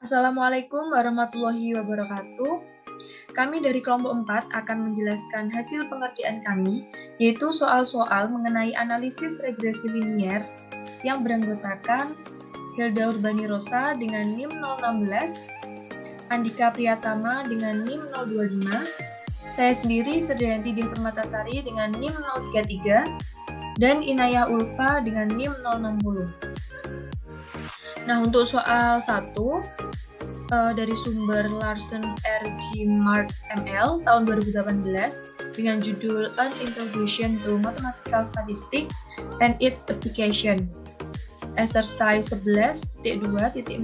Assalamualaikum warahmatullahi wabarakatuh. Kami dari kelompok 4 akan menjelaskan hasil pengerjaan kami, yaitu soal-soal mengenai analisis regresi linier yang beranggotakan Hilda Urbani Rosa dengan NIM 016, Andika Priyatama dengan NIM 025, saya sendiri Ferdianti Din Permatasari dengan NIM 033, dan Inayah Ulfa dengan NIM 060. Nah, untuk soal 1, dari sumber Larsen R.G. Mark ML tahun 2018 dengan judul An Introduction to Mathematical Statistics and its Application. Exercise 11.2.14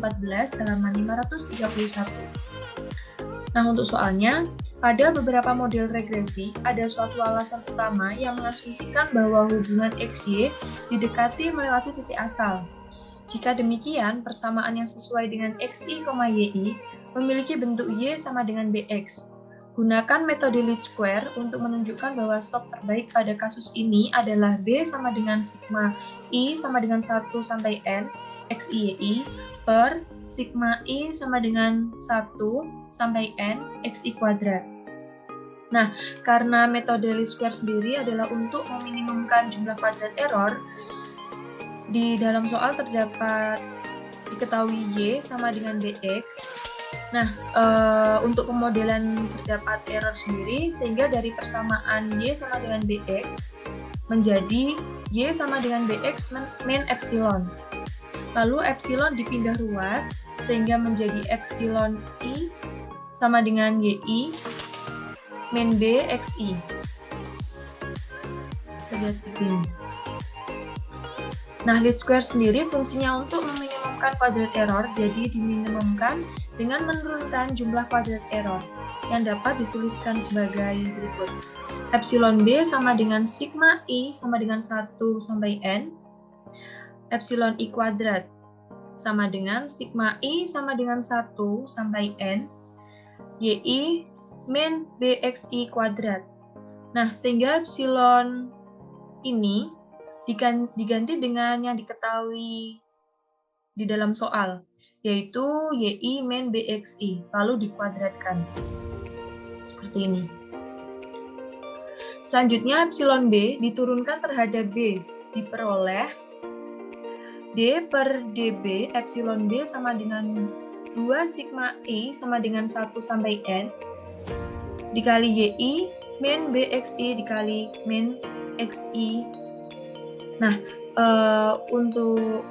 halaman 531. Nah, untuk soalnya, pada beberapa model regresi, ada suatu alasan utama yang mengasumsikan bahwa hubungan XY didekati melewati titik asal. Jika demikian, persamaan yang sesuai dengan XI, YI memiliki bentuk Y sama dengan BX. Gunakan metode least square untuk menunjukkan bahwa slop terbaik pada kasus ini adalah B sama dengan sigma I sama dengan 1 sampai N XI YI per sigma I sama dengan 1 sampai N XI kuadrat. Nah, karena metode least square sendiri adalah untuk meminimumkan jumlah kuadrat error, di dalam soal terdapat diketahui Y sama dengan BX. Nah, untuk pemodelan terdapat error sendiri, sehingga dari persamaan Y sama dengan BX menjadi Y sama dengan BX min epsilon. Lalu epsilon dipindah ruas, sehingga menjadi epsilon I sama dengan YI min BXI. Kita lihat seperti ini. Nah, least square sendiri fungsinya untuk meminimumkan kuadrat error, jadi diminimumkan dengan menurunkan jumlah kuadrat error yang dapat dituliskan sebagai berikut. Epsilon B sama dengan sigma I sama dengan 1 sampai N. Epsilon I kuadrat sama dengan sigma I sama dengan 1 sampai N. YI min BXI kuadrat. Nah, sehingga epsilon ini diganti dengan yang diketahui di dalam soal, yaitu YI min BXI, lalu dikuadratkan. Seperti ini. Selanjutnya, epsilon B diturunkan terhadap B, diperoleh D per DB epsilon B sama dengan 2 sigma I sama dengan 1 sampai N, dikali YI min BXI dikali min XI. Nah, untuk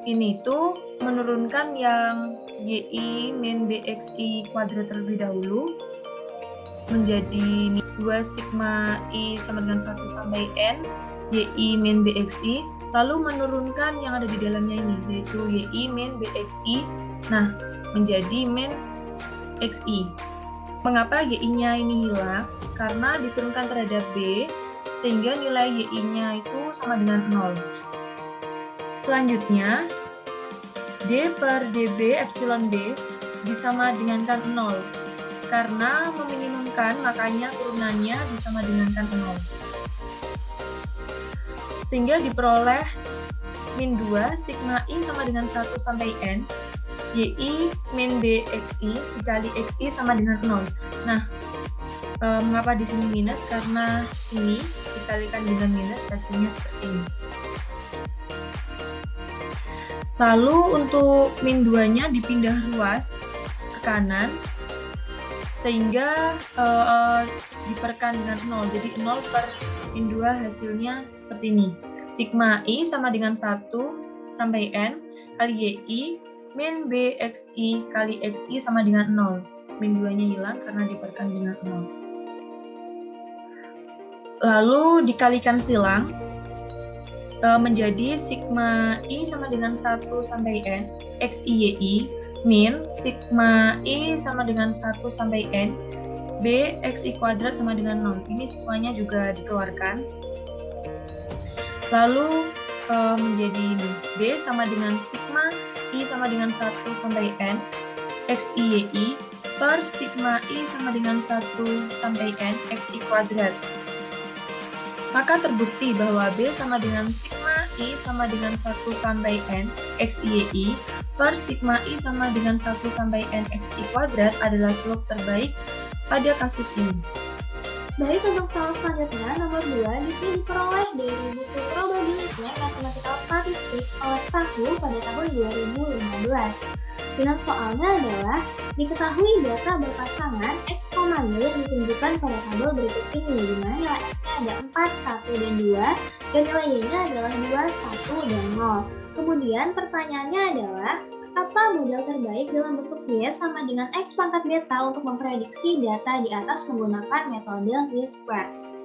ini tuh menurunkan yang YI min BXI kuadrat terlebih dahulu menjadi 2 sigma I sama dengan 1 sampai N YI min BXI, lalu menurunkan yang ada di dalamnya ini, yaitu YI min BXI, nah menjadi min XI. Mengapa YI-nya ini hilang? Karena diturunkan terhadap B, sehingga nilai YI-nya itu sama dengan 0. Selanjutnya, D per DB epsilon B disama dengankan 0. Karena meminimumkan, makanya turunannya disama dengankan 0. Sehingga diperoleh min 2 sigma I sama dengan 1 sampai N, YI min BXI dikali XI sama dengan 0. Nah, mengapa di sini minus? Karena ini dikalikan dengan minus, hasilnya seperti ini. Lalu untuk min 2-nya dipindah ruas ke kanan, sehingga diperkan dengan 0. Jadi 0 per min 2 hasilnya seperti ini. Sigma I sama dengan 1 sampai N kali YI min BXI kali XI sama dengan 0. Min 2-nya hilang karena diperkan dengan 0. Lalu dikalikan silang menjadi sigma I sama dengan 1 sampai N XI-YI min sigma I sama dengan 1 sampai N B XI kuadrat sama dengan 0. Ini semuanya juga dikeluarkan. Lalu menjadi ini, B sama dengan sigma I sama dengan 1 sampai N XI-YI per sigma I sama dengan 1 sampai N XI kuadrat. Maka terbukti bahwa B sama dengan sigma I sama dengan 1 sampai N XI-YI per sigma I sama dengan 1 sampai N XI kuadrat adalah slope terbaik pada kasus ini. Baik, untuk soal selanjutnya, nomor 2, di sini diperoleh dari buku Probability Mathematical Statistics oleh Sahu pada tahun 2015. Dengan soalnya adalah, diketahui data berpasangan X, Y yang ditunjukkan pada tabel berikut ini, di mana nilai X-nya ada 4, 1, dan 2, dan nilai Y-nya adalah 2, 1, dan 0. Kemudian pertanyaannya adalah, apa model terbaik dalam bentuk Y sama dengan X pangkat beta untuk memprediksi data di atas menggunakan metode least squares?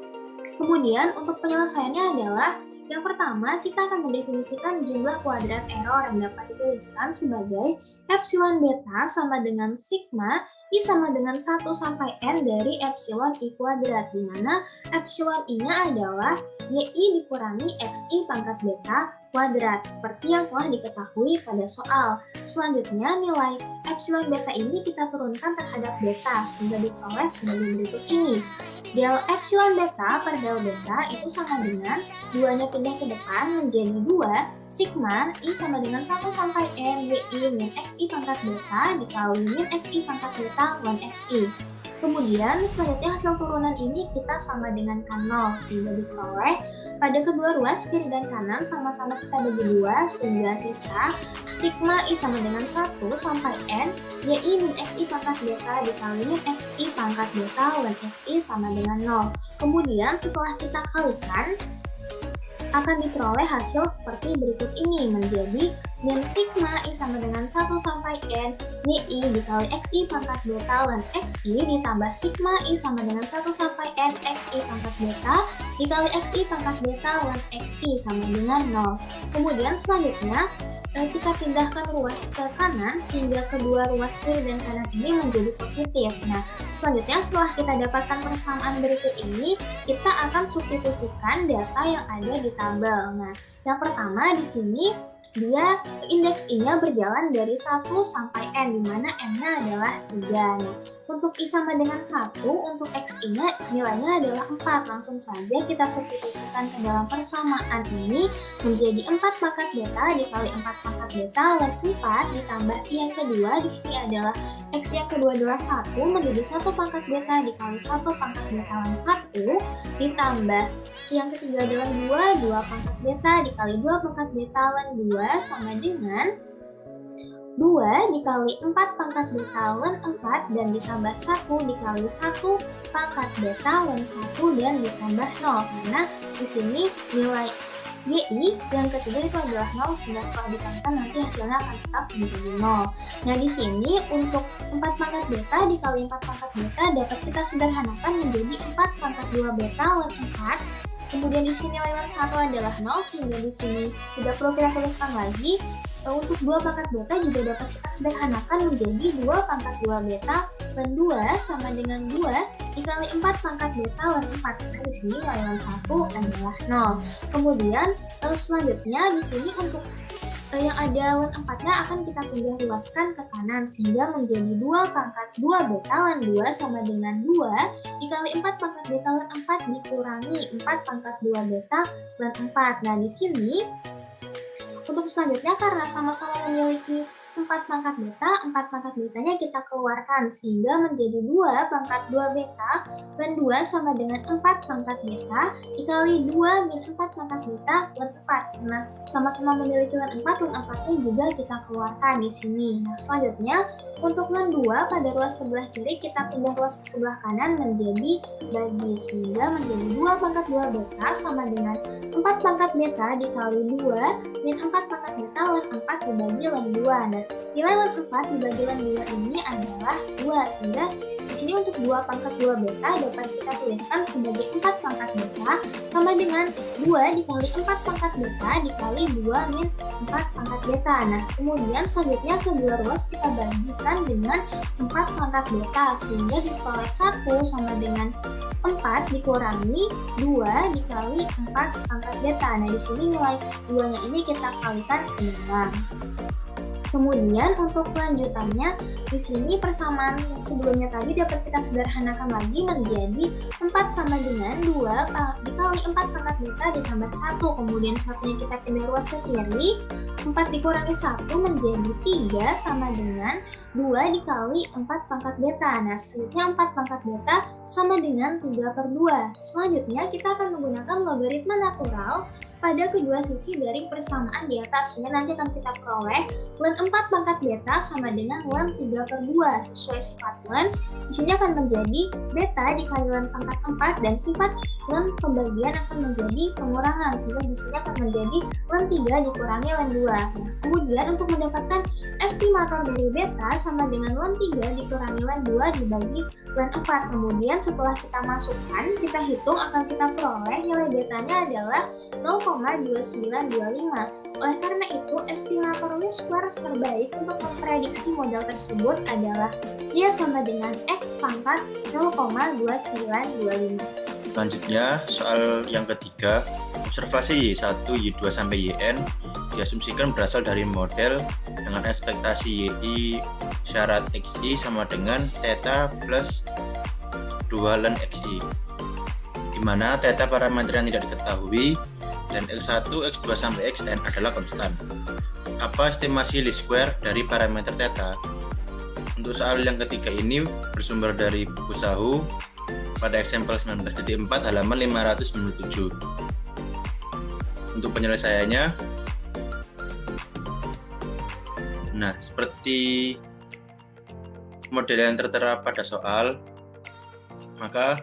Kemudian untuk penyelesaiannya adalah, yang pertama kita akan mendefinisikan jumlah kuadrat error yang dapat dituliskan sebagai epsilon beta sama dengan sigma I sama dengan 1 sampai N dari epsilon I kuadrat, di mana epsilon I-nya adalah YI dikurangi XI pangkat beta kuadrat, seperti yang telah diketahui pada soal. Selanjutnya, nilai epsilon beta ini kita turunkan terhadap beta, sehingga diperoleh sebagai berikut ini. Del epsilon beta per del beta itu sama dengan 2-nya pindah ke depan menjadi 2, sigma I sama dengan 1 sampai N YI min XI pangkat beta dikali min XI pangkat beta ln XI. Kemudian selanjutnya hasil turunan ini kita sama dengan kan 0, sehingga diperoleh pada kedua ruas kiri dan kanan sama-sama kita bagi 2, sehingga sisa sigma I sama dengan 1 sampai N YI min XI pangkat beta dikali min XI pangkat beta ln XI sama dengan 0. Kemudian setelah kita kalikan, akan diperoleh hasil seperti berikut ini, menjadi min sigma I sama dengan 1 sampai N YI dikali XI pangkat beta ln XI ditambah sigma I sama dengan 1 sampai N XI pangkat beta dikali XI pangkat beta ln XI sama dengan 0. Kemudian selanjutnya kita pindahkan ruas ke kanan sehingga kedua ruas kiri dan kanan ini menjadi positif. Nah, selanjutnya setelah kita dapatkan persamaan berikut ini, kita akan substitusikan data yang ada di tabel. Nah, yang pertama di sini dia indeks I-nya berjalan dari 1 sampai N, di mana N-nya adalah 3. Nah, untuk I sama dengan 1, untuk XI-nya nilainya adalah 4. Langsung saja kita substitusikan ke dalam persamaan ini menjadi 4 pangkat beta dikali 4 pangkat beta ln 4 ditambah I yang kedua, di sini adalah X yang kedua adalah 1 menjadi 1 pangkat beta dikali 1 pangkat beta ln 1 ditambah I yang ketiga adalah 2 pangkat beta dikali 2 pangkat beta ln 2 sama dengan 2 dikali 4 pangkat beta ln 4 dan ditambah 1 dikali 1 pangkat beta ln 1 dan ditambah 0, karena di sini nilai YI yang ketiga itu adalah 0, sehingga setelah dikalikan nanti hasilnya akan tetap menjadi 0. Nah, di sini untuk 4 pangkat beta dikali 4 pangkat beta dapat kita sederhanakan menjadi 4 pangkat 2 beta ln 4. Kemudian di sini nilai 1 adalah 0, sehingga di sini tidak perlu kita tuliskan lagi. Untuk 2 pangkat beta juga dapat kita sederhanakan menjadi 2 pangkat 2 beta ln 2 sama dengan 2 dikali 4 pangkat beta ln 4. Karena di sini nilai 1 adalah 0. Kemudian selanjutnya di sini untuk yang ada ln 4-nya akan kita pindah luaskan ke kanan sehingga menjadi 2 pangkat 2 beta ln 2 sama dengan 2 dikali 4 pangkat beta ln 4 dikurangi 4 pangkat 2 beta ln 4. Nah, di sini untuk selanjutnya karena sama-sama memiliki 4 pangkat beta, 4 pangkat betanya kita keluarkan sehingga menjadi 2 pangkat 2 beta ln 2 sama dengan 4 pangkat beta dikali 2 min 4 pangkat beta ln 4. Nah, sama-sama memiliki ln 4, ln 4-nya juga kita keluarkan di sini. Nah, selanjutnya untuk ln 2 pada ruas sebelah kiri kita pindah ruas ke sebelah kanan menjadi bagi, sehingga menjadi 2 pangkat 2 beta sama dengan 4 pangkat beta dikali 2 min 4 pangkat beta ln 4 dibagi ln 2. Nah, nilai ln 4 dibagi ln 2 ini adalah 2, sehingga di sini untuk 2 pangkat 2 beta dapat kita tuliskan sebagai 4 pangkat beta sama dengan 2 dikali 4 pangkat beta dikali 2 min 4 pangkat beta. Nah, kemudian selanjutnya kedua ruas kita bagikan dengan 4 pangkat beta sehingga diperoleh 1 sama dengan 4 dikurangi 2 dikali 4 pangkat beta. Nah, di sini nilai 2-nya ini kita kalikan ke dalam. Kemudian untuk kelanjutannya, di sini persamaan sebelumnya tadi dapat kita sederhanakan lagi menjadi 4 sama dengan 2 dikali 4 pangkat beta ditambah 1. Kemudian satunya kita pindah ruas ke kiri, 4 dikurangi 1 menjadi 3 sama dengan 2 dikali 4 pangkat beta. Nah, selanjutnya 4 pangkat beta sama dengan 3/2. Selanjutnya kita akan menggunakan logaritma natural pada kedua sisi dari persamaan di atas, sehingga nanti akan kita peroleh ln 4 pangkat beta sama dengan ln 3/2. Sesuai sifat ln, di sini akan menjadi beta dikali ln pangkat 4 dan sifat ln pembagian akan menjadi pengurangan, sehingga di sini akan menjadi ln 3 dikurangi ln 2. Nah, kemudian untuk mendapatkan estimator dari beta sama dengan ln 3 dikurangi ln 2 dibagi ln 4. Kemudian setelah kita masukkan, kita hitung, akan kita peroleh nilai betanya adalah 0,2925. Oleh karena itu, estimator least squares terbaik untuk memprediksi model tersebut adalah Y sama dengan X pangkat 0,2925. Selanjutnya, soal yang ketiga, observasi Y1, Y2 sampai Yn diasumsikan berasal dari model dengan ekspektasi YI syarat XI sama dengan theta plus 2 ln XI, di mana theta parameter yang tidak diketahui dan X1, X2 sampai Xn adalah konstan. Apa estimasi least square dari parameter theta? Untuk soal yang ketiga ini bersumber dari buku Sahu pada eksempel 19.4 halaman 597. Untuk penyelesaiannya, nah seperti model yang tertera pada soal, maka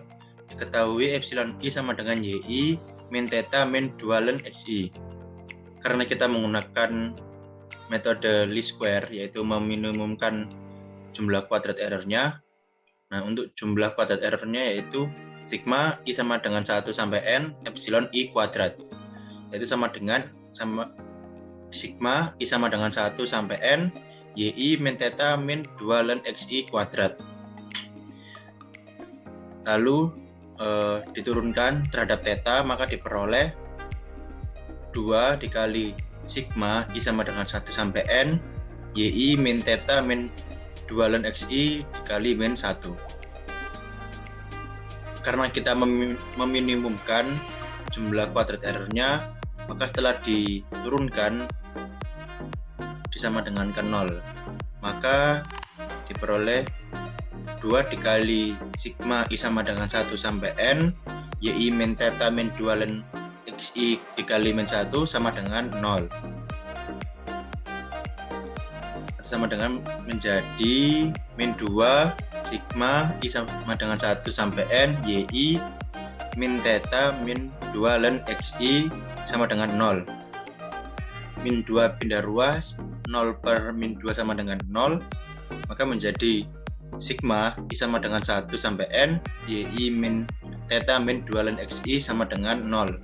diketahui epsilon I sama dengan YI min theta min 2 ln XI. Karena kita menggunakan metode least square, yaitu meminimumkan jumlah kuadrat errornya. Nah, untuk jumlah kuadrat errornya yaitu sigma I sama dengan 1 sampai N epsilon I kuadrat, yaitu sama sigma I sama dengan 1 sampai N YI min theta min 2 ln XI kuadrat. Lalu diturunkan terhadap theta, maka diperoleh 2 dikali sigma I sama dengan 1 sampai N YI min theta min 2 ln XI dikali min 1. Karena kita meminimumkan jumlah kuadrat errornya, maka setelah diturunkan disama dengan ke 0, maka diperoleh 2 dikali sigma I sama dengan 1 sampai N YI min theta min 2 ln XI dikali min 1 sama dengan 0, sama dengan menjadi min 2 sigma I sama dengan 1 sampai N YI min theta min 2 ln XI sama dengan 0. Min 2 pindah ruas, 0 per min 2 sama dengan 0, maka menjadi sigma I sama dengan 1 sampai N YI min theta min 2 ln XI sama dengan 0.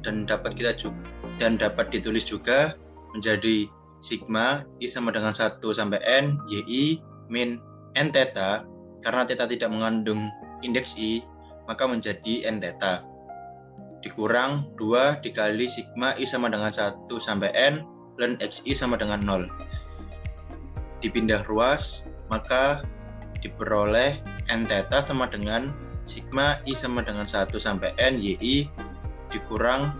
Dan dapat ditulis juga menjadi sigma I sama dengan 1 sampai N YI min N theta. Karena theta tidak mengandung indeks I, maka menjadi N theta dikurang 2 dikali sigma I sama dengan 1 sampai N ln XI sama dengan 0. Dipindah ruas, maka diperoleh N theta sama dengan sigma I sama dengan 1 sampai N YI dikurang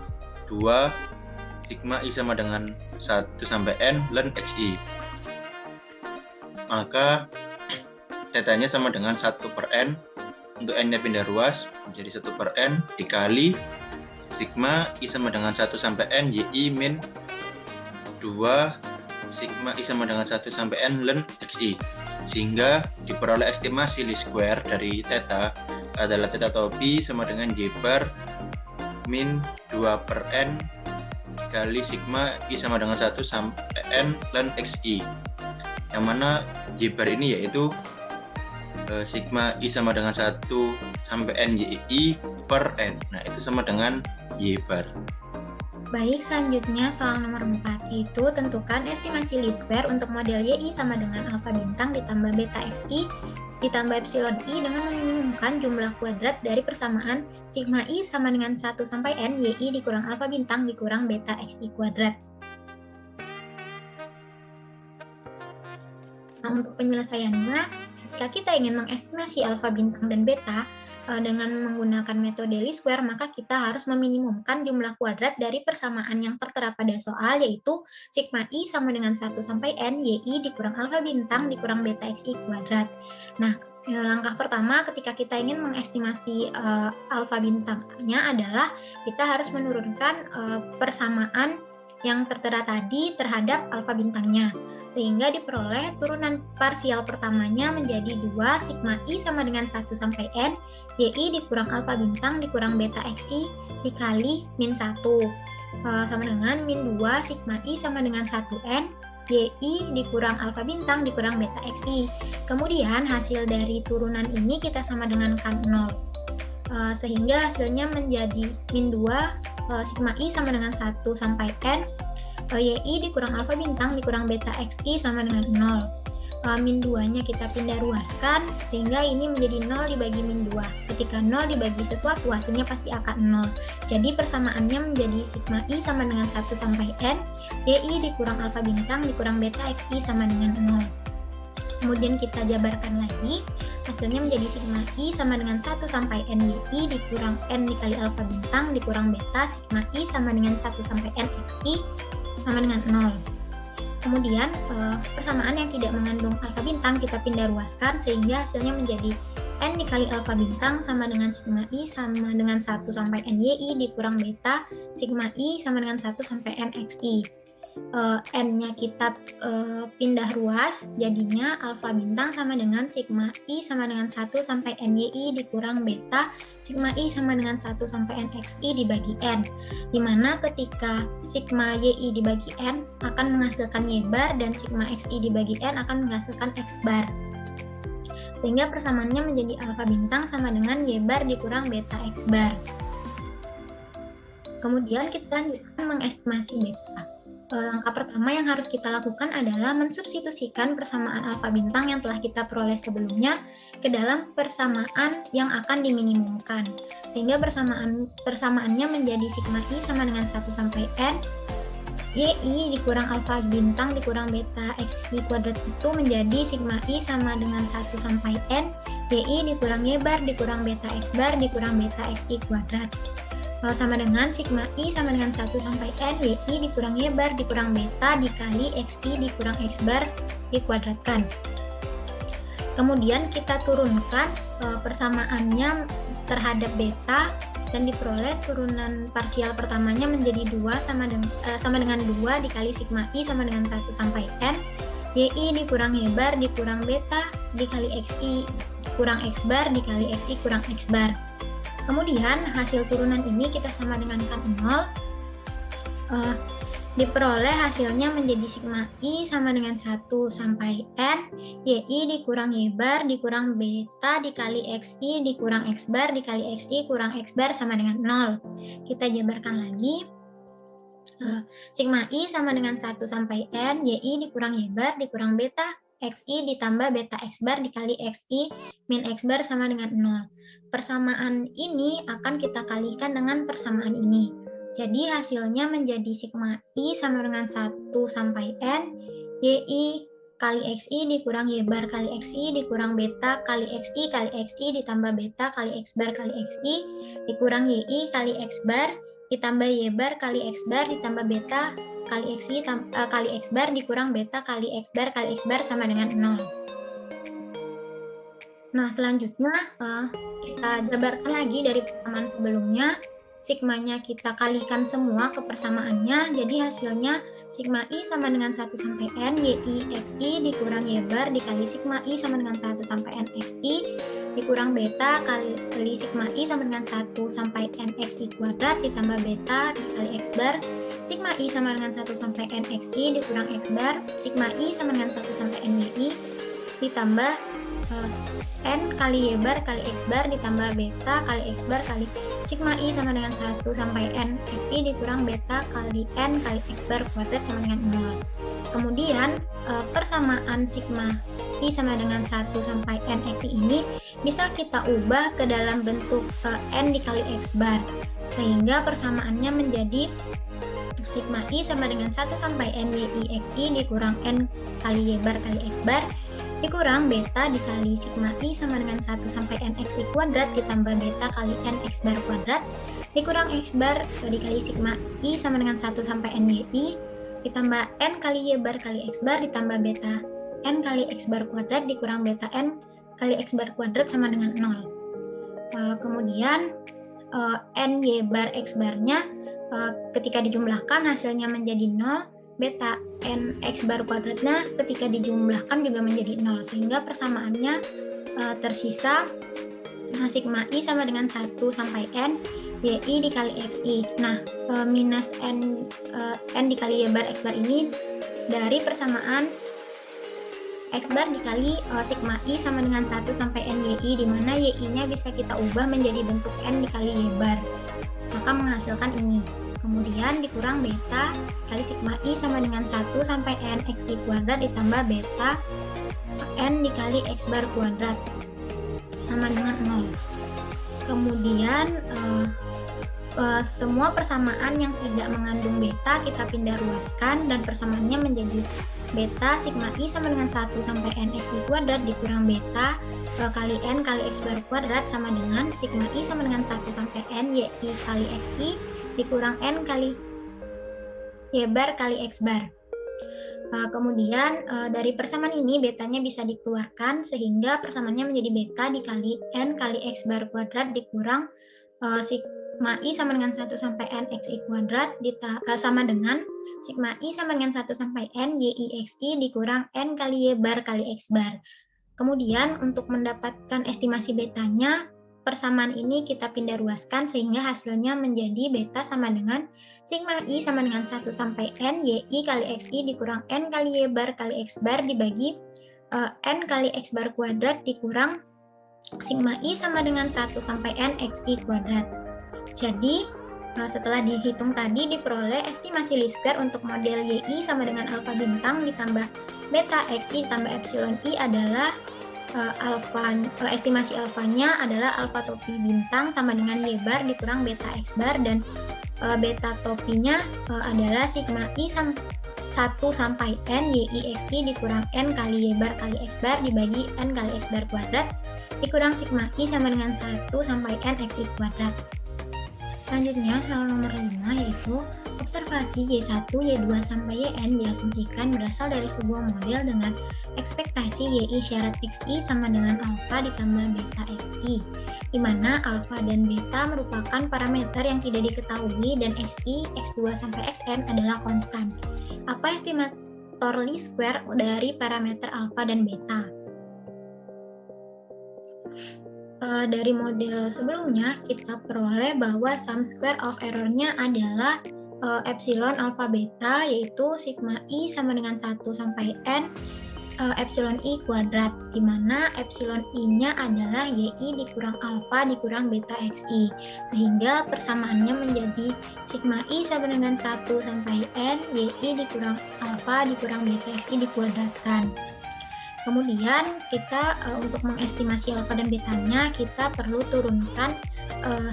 2 sigma I sama dengan 1 sampai N ln XI. Maka tetanya sama dengan 1 per N. Untuk N-nya pindah ruas menjadi 1 per N dikali sigma I sama dengan 1 sampai N YI min 2 sigma I sama dengan 1 sampai N ln XI, sehingga diperoleh estimasi least square dari theta adalah theta topi sama dengan Y bar min 2 per N dikali sigma I sama dengan 1 sampai N ln XI, yang mana Y bar ini yaitu sigma I sama dengan 1 sampai N YI per N. Nah, itu sama dengan Y bar. Baik, selanjutnya soal nomor 4, yaitu tentukan estimasi least square untuk model YI sama dengan alfa bintang ditambah beta XI ditambah epsilon I dengan meminimumkan jumlah kuadrat dari persamaan sigma I sama dengan 1 sampai N YI dikurang alfa bintang dikurang beta XI kuadrat. Nah, untuk penyelesaiannya, ketika kita ingin mengestimasi alfa bintang dan beta dengan menggunakan metode least square, maka kita harus meminimumkan jumlah kuadrat dari persamaan yang tertera pada soal, yaitu sigma i sama dengan 1 sampai n yi dikurang alfa bintang dikurang beta xi kuadrat. Nah, langkah pertama ketika kita ingin mengestimasi alfa bintangnya adalah kita harus menurunkan persamaan yang tertera tadi terhadap alfa bintangnya, sehingga diperoleh turunan parsial pertamanya menjadi 2 sigma i sama dengan 1 sampai n yi dikurang alfa bintang dikurang beta xi dikali min 1 sama dengan min 2 sigma i sama dengan 1n yi dikurang alfa bintang dikurang beta xi. Kemudian hasil dari turunan ini kita sama dengan kan 0, sehingga hasilnya menjadi min 2 sigma i sama dengan 1 sampai n yi dikurang alfa bintang dikurang beta xi sama dengan 0. Min 2-nya kita pindah ruaskan, sehingga ini menjadi 0 dibagi min 2. Ketika 0 dibagi sesuatu, hasilnya pasti akan 0. Jadi persamaannya menjadi sigma i sama dengan 1 sampai n yi dikurang alfa bintang dikurang beta xi sama dengan 0. Kemudian kita jabarkan lagi, hasilnya menjadi sigma i sama dengan 1 sampai n yi dikurang n dikali alfa bintang dikurang beta sigma i sama dengan 1 sampai n xi sama dengan 0. Kemudian persamaan yang tidak mengandung alfa bintang kita pindah ruaskan, sehingga hasilnya menjadi n dikali alfa bintang sama dengan sigma i sama dengan 1 sampai n yi dikurang beta sigma i sama dengan 1 sampai n xi. N-nya kita pindah ruas, jadinya alfa bintang sama dengan sigma i sama dengan 1 sampai n yi dikurang beta sigma i sama dengan 1 sampai n xi dibagi n, dimana ketika sigma yi dibagi n akan menghasilkan y bar dan sigma xi dibagi n akan menghasilkan x bar, sehingga persamaannya menjadi alfa bintang sama dengan y bar dikurang beta x bar. Kemudian kita lanjutkan mengestimasi beta. Langkah pertama yang harus kita lakukan adalah mensubstitusikan persamaan alfa bintang yang telah kita peroleh sebelumnya ke dalam persamaan yang akan diminimumkan, sehingga persamaannya menjadi sigma i sama dengan 1 sampai n yi dikurang alfa bintang dikurang beta xi kuadrat itu menjadi sigma i sama dengan 1 sampai n yi dikurang y bar dikurang beta x bar dikurang beta xi kuadrat sama dengan sigma i sama dengan 1 sampai n yi dikurang y bar dikurang beta dikali xi dikurang x bar dikuadratkan. Kemudian kita turunkan persamaannya terhadap beta dan diperoleh turunan parsial pertamanya menjadi 2 sama dengan 2 dikali sigma i sama dengan 1 sampai n yi dikurang y bar dikurang beta dikali xi kurang x bar dikali xi kurang x bar. Kemudian hasil turunan ini kita sama dengan kan 0, diperoleh hasilnya menjadi sigma i sama dengan 1 sampai n yi dikurang y bar dikurang beta dikali xi dikurang x bar dikali xi kurang x bar sama dengan 0. Kita jabarkan lagi, sigma i sama dengan 1 sampai n yi dikurang y bar dikurang beta xi ditambah beta x bar dikali xi min x bar sama dengan 0. Persamaan ini akan kita kalikan dengan persamaan ini. Jadi hasilnya menjadi sigma i sama dengan 1 sampai n yi kali xi dikurang y bar kali xi dikurang beta kali xi ditambah beta kali x bar kali xi dikurang yi kali x bar ditambah y bar kali x bar ditambah beta kali xi kali x bar dikurang beta kali x bar sama dengan 0. Nah, selanjutnya kita jabarkan lagi dari persamaan sebelumnya. Sigmanya kita kalikan semua ke persamaannya, jadi hasilnya sigma i sama dengan 1 sampai n yi xi dikurang y bar dikali sigma i sama dengan 1 sampai n xi dikurang beta kali sigma i sama dengan 1 sampai n xi kuadrat ditambah beta dikali x bar sigma i sama dengan 1 sampai n xi dikurang x bar sigma i sama dengan 1 sampai n yi ditambah n kali y bar kali x bar ditambah beta kali x bar kali sigma i sama dengan 1 sampai n xi dikurang beta kali n kali x bar kuadrat sama dengan 0. Kemudian persamaan sigma i sama dengan 1 sampai n xi ini bisa kita ubah ke dalam bentuk n dikali x bar, sehingga persamaannya menjadi sigma i sama dengan 1 sampai n yi xi dikurang n kali y bar kali x bar dikurang beta dikali sigma I sama dengan 1 sampai nxi kuadrat ditambah beta kali nx bar kuadrat dikurang x bar dikali sigma I sama dengan 1 sampai nyi ditambah n kali y bar kali x bar ditambah beta n kali x bar kuadrat dikurang beta n kali x bar kuadrat sama dengan 0. Kemudian ny bar x barnya ketika dijumlahkan hasilnya menjadi 0, beta nx bar kuadratnya ketika dijumlahkan juga menjadi 0, sehingga persamaannya tersisa sigma I sama dengan 1 sampai n yi dikali xi. Nah, minus n dikali y bar x bar ini dari persamaan x bar dikali sigma I sama dengan 1 sampai nyi, di mana yi-nya bisa kita ubah menjadi bentuk n dikali y bar, maka menghasilkan ini. Kemudian dikurang beta kali sigma I sama dengan 1 sampai n xi kuadrat ditambah beta n dikali x bar kuadrat sama dengan 0. Kemudian semua persamaan yang tidak mengandung beta kita pindah ruaskan dan persamaannya menjadi beta sigma I sama dengan 1 sampai n xi kuadrat dikurang beta kali n kali x bar kuadrat sama dengan sigma I sama dengan 1 sampai n yi kali xi dikurang n kali y bar kali x bar. Kemudian dari persamaan ini betanya bisa dikeluarkan sehingga persamaannya menjadi beta dikali n kali x bar kuadrat dikurang sigma I sama dengan 1 sampai n xi kuadrat sama dengan sigma I sama dengan 1 sampai n yi xi dikurang n kali y bar kali x bar. Kemudian untuk mendapatkan estimasi betanya, persamaan ini kita pindah ruaskan sehingga hasilnya menjadi beta sama dengan sigma I sama dengan 1 sampai n yi kali xi dikurang n kali y bar kali x bar dibagi n kali x bar kuadrat dikurang sigma I sama dengan 1 sampai n xi kuadrat. Jadi setelah dihitung tadi diperoleh estimasi least square untuk model yi sama dengan alfa bintang ditambah beta xi ditambah epsilon i adalah estimasi alfanya adalah alfa topi bintang sama dengan y bar dikurang beta x bar dan beta topinya adalah sigma i 1 sampai n yi xi dikurang n kali y bar kali x bar dibagi n kali x bar kuadrat dikurang sigma i sama dengan 1 sampai n xi kuadrat. Selanjutnya, soal nomor 5 yaitu observasi Y1, Y2, sampai Yn diasumsikan berasal dari sebuah model dengan ekspektasi YI syarat XI sama dengan alfa ditambah beta XI, di mana alfa dan beta merupakan parameter yang tidak diketahui dan XI, X2, sampai Xn adalah konstan. Apa estimator least square dari parameter alfa dan beta? Dari model sebelumnya kita peroleh bahwa sum square of error-nya adalah epsilon alpha beta, yaitu sigma i sama dengan 1 sampai n epsilon i kuadrat, di mana epsilon i-nya adalah yi dikurang alpha dikurang beta xi, sehingga persamaannya menjadi sigma i sama dengan 1 sampai n yi dikurang alpha dikurang beta xi dikuadratkan. Kemudian kita untuk mengestimasi alfa dan betanya kita perlu turunkan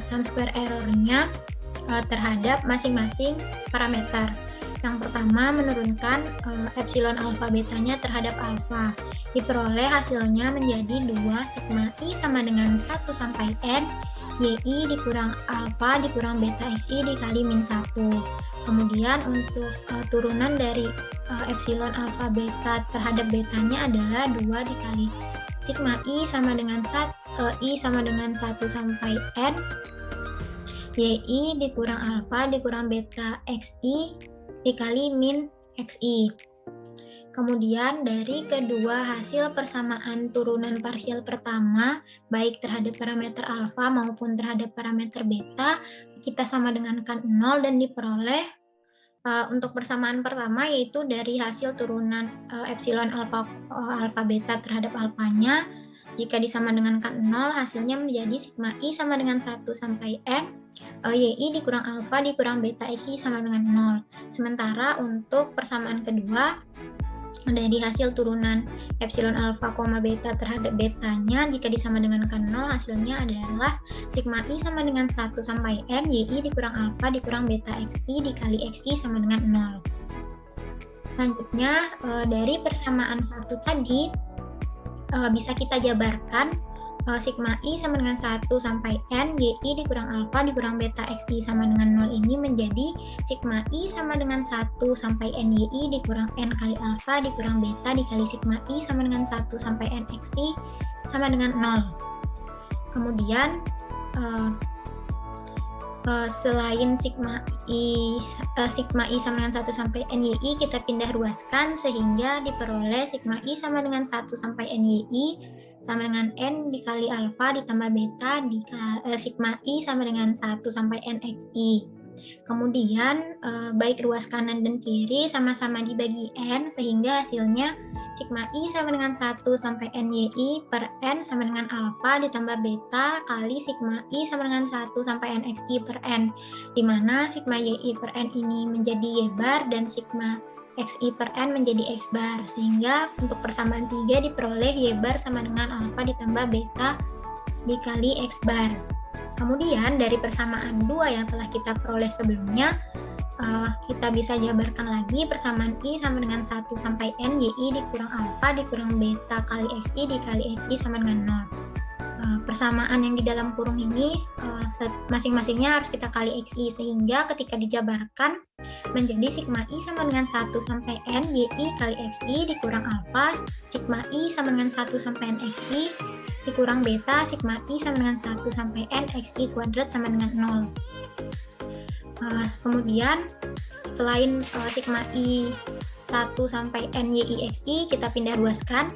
sum square error-nya terhadap masing-masing parameter. Yang pertama menurunkan epsilon alfa betanya terhadap alfa. Diperoleh hasilnya menjadi 2 sigma i sama dengan 1 sampai n yi dikurang alfa dikurang beta xi dikali min 1. Kemudian untuk turunan dari epsilon alfa beta terhadap betanya adalah 2 dikali sigma i sama dengan 1 sampai n yi dikurang alfa dikurang beta xi dikali min xi. Kemudian dari kedua hasil persamaan turunan parsial pertama baik terhadap parameter alfa maupun terhadap parameter beta kita sama dengankan 0 dan diperoleh untuk persamaan pertama yaitu dari hasil turunan epsilon alfa beta terhadap alfanya. Jika disama dengankan 0 hasilnya menjadi sigma i sama dengan 1 sampai n yi dikurang alfa dikurang beta xi sama dengan 0. Sementara untuk persamaan kedua dari hasil turunan epsilon alfa, beta terhadap betanya jika disama dengankan 0 hasilnya adalah sigma i sama dengan 1 sampai n yi dikurang alfa dikurang beta xi dikali xi sama dengan 0. Selanjutnya dari persamaan satu tadi bisa kita jabarkan sigma I sama dengan 1 sampai N YI dikurang alfa dikurang beta XI sama dengan 0 ini menjadi sigma I sama dengan 1 sampai N YI dikurang N kali alfa dikurang beta dikali sigma I sama dengan 1 sampai N XI sama dengan 0. Kemudian selain sigma I sama dengan 1 sampai N YI kita pindah ruaskan sehingga diperoleh sigma I sama dengan 1 sampai N YI sama dengan N dikali alfa ditambah beta dikali sigma I sama dengan 1 sampai N XI. Kemudian baik ruas kanan dan kiri sama-sama dibagi N sehingga hasilnya sigma I sama dengan 1 sampai N YI per N sama dengan alfa ditambah beta kali sigma I sama dengan 1 sampai N XI per N, di mana sigma YI per N ini menjadi Y bar dan sigma XI per N menjadi X bar, sehingga untuk persamaan 3 diperoleh Y bar sama dengan alfa ditambah beta dikali X bar. Kemudian dari persamaan 2 yang telah kita peroleh sebelumnya, kita bisa jabarkan lagi persamaan I sama dengan 1 sampai N YI dikurang alfa dikurang beta kali XI dikali XI sama dengan 0. Persamaan yang di dalam kurung ini masing-masingnya harus kita kali XI sehingga ketika dijabarkan menjadi sigma I sama dengan 1 sampai N YI kali XI dikurang alfa sigma I sama dengan 1 sampai N XI dikurang beta sigma I sama dengan 1 sampai N XI kuadrat sama dengan 0. Kemudian selain sigma I 1 sampai N YI XI kita pindah ruaskan.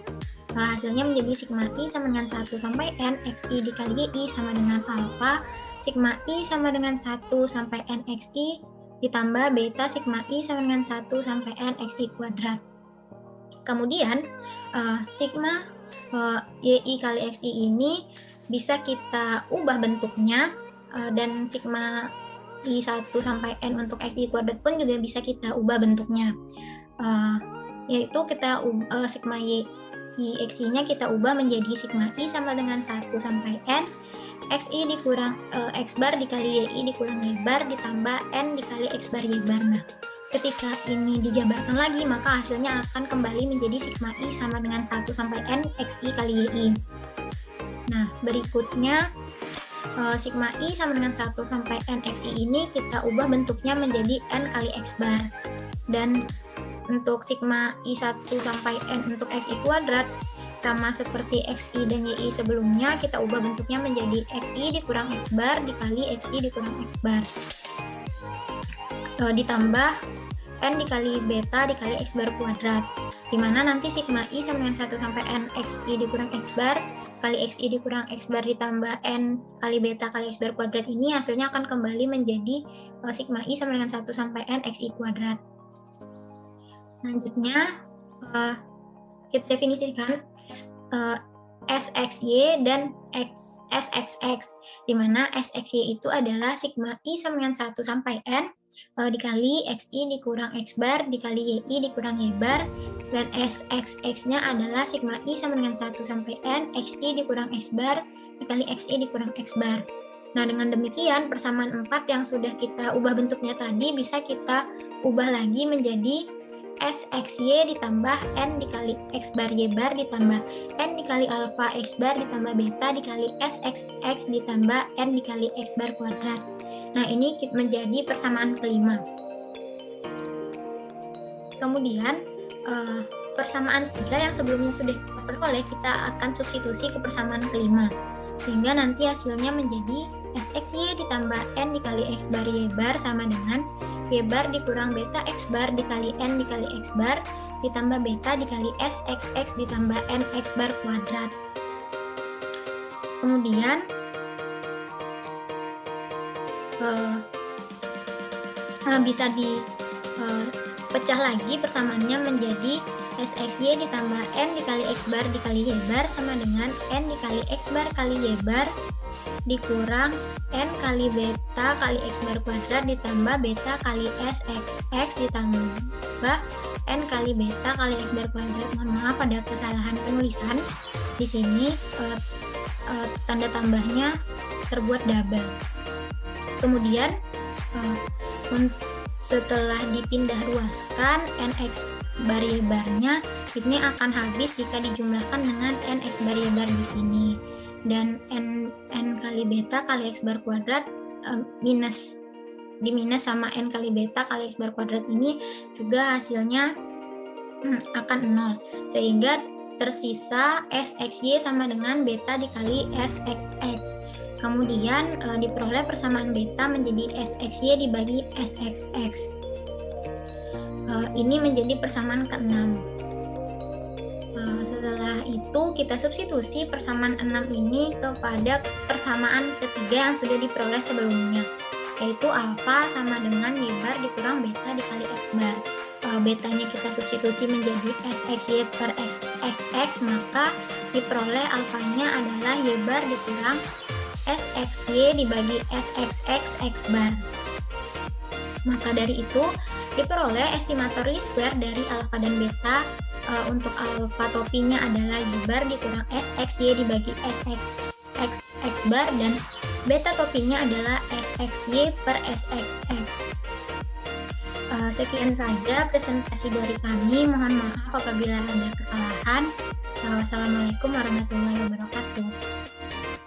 Hasilnya menjadi sigma I sama dengan 1 sampai N XI dikali YI sama dengan alfa sigma I sama dengan 1 sampai N XI ditambah beta sigma I sama dengan 1 sampai N XI kuadrat. Kemudian sigma YI kali XI ini bisa kita ubah bentuknya dan sigma I 1 sampai N untuk XI kuadrat pun juga bisa kita ubah bentuknya, yaitu kita sigma YI XI-nya kita ubah menjadi sigma I sama dengan 1 sampai N XI dikurang X bar dikali YI dikurang Y bar ditambah N dikali X bar Y bar. Nah, ketika ini dijabarkan lagi maka hasilnya akan kembali menjadi sigma I sama dengan 1 sampai N XI kali YI. Nah, berikutnya sigma I sama dengan 1 sampai N XI ini kita ubah bentuknya menjadi N kali X bar. Dan untuk sigma I 1 sampai N untuk XI kuadrat sama seperti XI dan YI sebelumnya kita ubah bentuknya menjadi XI dikurang X bar dikali XI dikurang X bar ditambah N dikali beta dikali X bar kuadrat, dimana nanti sigma I sama dengan 1 sampai N XI dikurang X bar kali XI dikurang X bar ditambah N kali beta kali X bar kuadrat ini hasilnya akan kembali menjadi sigma I sama dengan 1 sampai N XI kuadrat. Selanjutnya kita definisikan SXY dan SXX, di mana SXY itu adalah sigma I sama dengan 1 sampai N dikali XI dikurang X bar dikali YI dikurang Y bar, dan SXX-nya adalah sigma I sama dengan 1 sampai N XI dikurang X bar dikali XI dikurang X bar. Nah, dengan demikian persamaan 4 yang sudah kita ubah bentuknya tadi bisa kita ubah lagi menjadi SXY ditambah N dikali X bar Y bar ditambah N dikali alfa X bar ditambah beta dikali SXX ditambah N dikali X bar kuadrat. Nah, ini menjadi persamaan kelima. Kemudian persamaan 3 yang sebelumnya sudah kita peroleh kita akan substitusi ke persamaan kelima sehingga nanti hasilnya menjadi SXY ditambah N dikali X bar Y bar sama dengan Y bar dikurang beta X bar dikali N dikali X bar ditambah beta dikali SXX ditambah N X bar kuadrat. Kemudian bisa dipecah lagi persamaannya menjadi SXY ditambah N dikali X bar dikali Y bar sama dengan N dikali X bar kali Y bar dikurang N kali beta kali X bar kuadrat ditambah beta kali SXX ditambah N kali beta kali X bar kuadrat. Mohon maaf ada kesalahan penulisan. Di sini tanda tambahnya terbuat double. Kemudian setelah dipindah ruaskan bar ini akan habis jika dijumlahkan dengan n x bar y bar di sini. Dan n kali beta kali x bar kuadrat minus sama n kali beta kali x bar kuadrat ini juga hasilnya akan 0. Sehingga tersisa sxy sama dengan beta dikali sxx. Kemudian diperoleh persamaan beta menjadi sxy dibagi sxx. Ini menjadi persamaan ke-6. Setelah itu kita substitusi persamaan 6 ini kepada persamaan ketiga yang sudah diperoleh sebelumnya, yaitu alfa sama dengan y bar dikurang beta dikali x bar. Betanya kita substitusi menjadi sxy per sxx, maka diperoleh alfanya adalah y bar dikurang sxy dibagi sxx x bar. Maka dari itu diperoleh estimator least square dari alfa dan beta. Untuk alfa topinya adalah y bar dikurang sxy dibagi sxx x bar, dan beta topinya adalah sxy per sxx. Sekian saja presentasi dari kami. Mohon maaf apabila ada kesalahan. Wassalamualaikum warahmatullahi wabarakatuh.